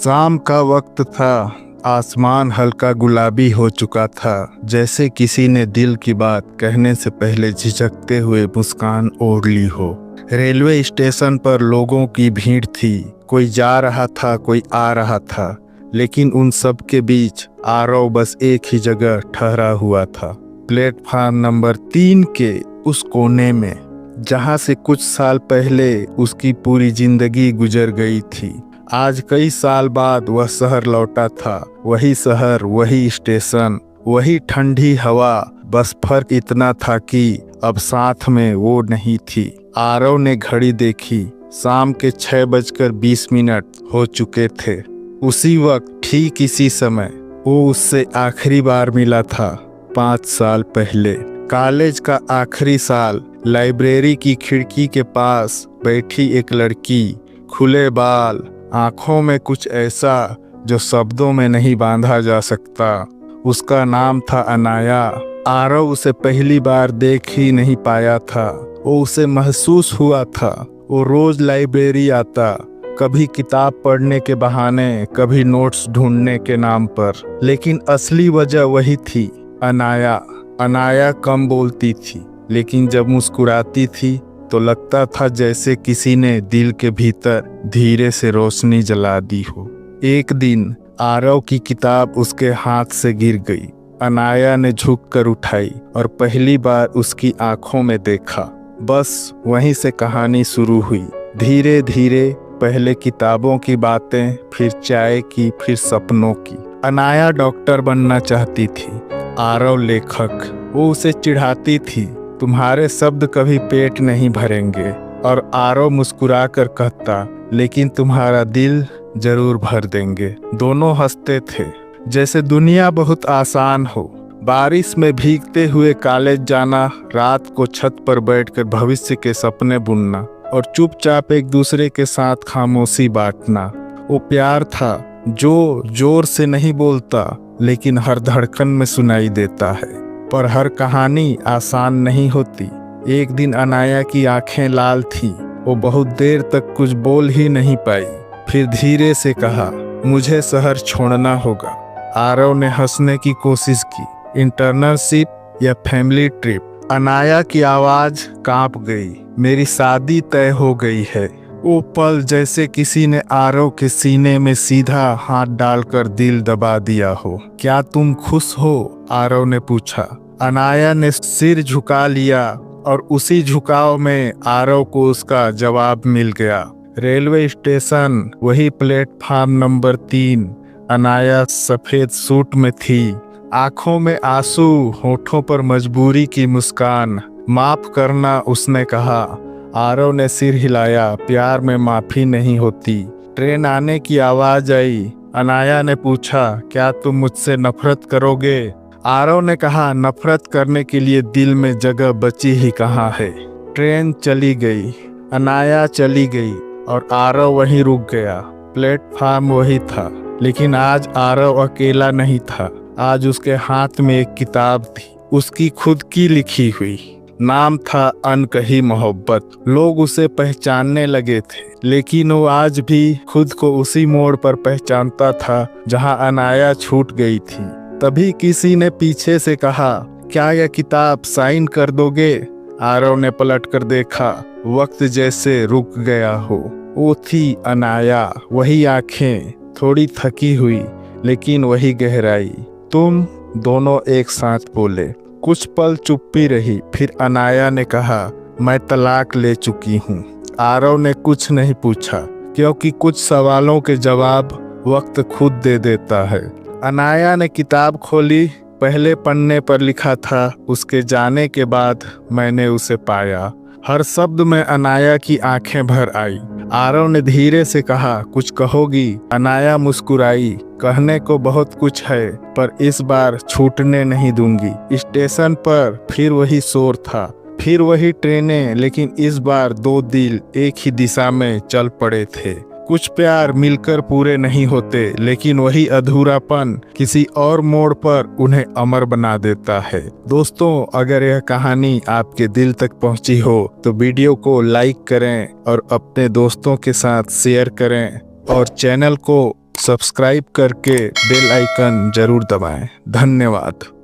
शाम का वक्त था। आसमान हल्का गुलाबी हो चुका था, जैसे किसी ने दिल की बात कहने से पहले झिझकते हुए मुस्कान ओढ़ ली हो। रेलवे स्टेशन पर लोगों की भीड़ थी। कोई जा रहा था, कोई आ रहा था, लेकिन उन सब के बीच आरव बस एक ही जगह ठहरा हुआ था, प्लेटफार्म नंबर 3 के उस कोने में, जहां से कुछ साल पहले उसकी पूरी जिंदगी गुजर गई थी। आज कई साल बाद वह शहर लौटा था। वही शहर, वही स्टेशन, वही ठंडी हवा, बस फर्क इतना था कि अब साथ में वो नहीं थी। आरव ने घड़ी देखी। शाम के 6:20 हो चुके थे। उसी वक्त, ठीक इसी समय, वो उससे आखिरी बार मिला था 5 साल पहले। कॉलेज का आखिरी साल। लाइब्रेरी की खिड़की के पास बैठी एक लड़की, खुले बाल, आंखों में कुछ ऐसा जो शब्दों में नहीं बांधा जा सकता। उसका नाम था अनाया। आरव उसे पहली बार देख ही नहीं पाया था। वो उसे महसूस हुआ था। वो रोज लाइब्रेरी आता, कभी किताब पढ़ने के बहाने, कभी नोट्स ढूंढने के नाम पर, लेकिन असली वजह वही थी, अनाया। अनाया कम बोलती थी, लेकिन जब मुस्कुराती थी तो लगता था जैसे किसी ने दिल के भीतर धीरे से रोशनी जला दी हो। एक दिन आरव की किताब उसके हाथ से गिर गई। अनाया ने झुककर उठाई और पहली बार उसकी आंखों में देखा। बस वहीं से कहानी शुरू हुई। धीरे धीरे, पहले किताबों की बातें, फिर चाय की, फिर सपनों की। अनाया डॉक्टर बनना चाहती थी, आरव लेखक। वो उसे चिढ़ाती थी, तुम्हारे शब्द कभी पेट नहीं भरेंगे, और आरव मुस्कुरा कर कहता, लेकिन तुम्हारा दिल जरूर भर देंगे। दोनों हंसते थे, जैसे दुनिया बहुत आसान हो। बारिश में भीगते हुए कॉलेज जाना, रात को छत पर बैठकर भविष्य के सपने बुनना, और चुपचाप एक दूसरे के साथ खामोशी बांटना। वो प्यार था जो जोर से नहीं बोलता, लेकिन हर धड़कन में सुनाई देता है। पर हर कहानी आसान नहीं होती। एक दिन अनाया की आंखें लाल थी। वो बहुत देर तक कुछ बोल ही नहीं पाई। फिर धीरे से कहा, मुझे शहर छोड़ना होगा। आरव ने हंसने की कोशिश की। इंटर्नशिप या फैमिली ट्रिप? अनाया की आवाज कांप गई। मेरी शादी तय हो गई है। वो पल जैसे किसी ने आरव के सीने में सीधा हाथ डालकर दिल दबा दिया हो। क्या तुम खुश हो? आरव ने पूछा। अनाया ने सिर झुका लिया, और उसी झुकाव में आरव को उसका जवाब मिल गया। रेलवे स्टेशन, वही प्लेटफार्म नंबर 3। अनाया सफेद सूट में थी, आंखों में आंसू, होठों पर मजबूरी की मुस्कान। माफ करना, उसने कहा। आरव ने सिर हिलाया। प्यार में माफी नहीं होती। ट्रेन आने की आवाज आई। अनाया ने पूछा, क्या तुम मुझसे नफरत करोगे? आरव ने कहा, नफरत करने के लिए दिल में जगह बची ही कहाँ है। ट्रेन चली गई, अनाया चली गई, और आरव वहीं रुक गया। प्लेटफार्म वही था, लेकिन आज आरव अकेला नहीं था। आज उसके हाथ में एक किताब थी, उसकी खुद की लिखी हुई। नाम था अनकही मोहब्बत। लोग उसे पहचानने लगे थे, लेकिन वो आज भी खुद को उसी मोड़ पर पहचानता था जहां अनाया छूट गई थी। तभी किसी ने पीछे से कहा, क्या यह किताब साइन कर दोगे? आरव ने पलट कर देखा। वक्त जैसे रुक गया हो। वो थी अनाया, वही आंखें, थोड़ी थकी हुई, लेकिन वही गहराई। तुम? दोनों एक साथ बोले। कुछ पल चुप्पी रही। फिर अनाया ने कहा, मैं तलाक ले चुकी हूँ। आरव ने कुछ नहीं पूछा, क्योंकि कुछ सवालों के जवाब वक्त खुद दे देता है। अनाया ने किताब खोली। पहले पन्ने पर लिखा था, उसके जाने के बाद मैंने उसे पाया। हर शब्द में अनाया की आंखें भर आई। आरव ने धीरे से कहा, कुछ कहोगी? अनाया मुस्कुराई। कहने को बहुत कुछ है, पर इस बार छूटने नहीं दूंगी। स्टेशन पर फिर वही शोर था, फिर वही ट्रेनें, लेकिन इस बार 2 दिल एक ही दिशा में चल पड़े थे। कुछ प्यार मिलकर पूरे नहीं होते, लेकिन वही अधूरापन किसी और मोड़ पर उन्हें अमर बना देता है। दोस्तों, अगर यह कहानी आपके दिल तक पहुंची हो तो वीडियो को लाइक करें और अपने दोस्तों के साथ शेयर करें, और चैनल को सब्सक्राइब करके बेल आइकन जरूर दबाएं। धन्यवाद।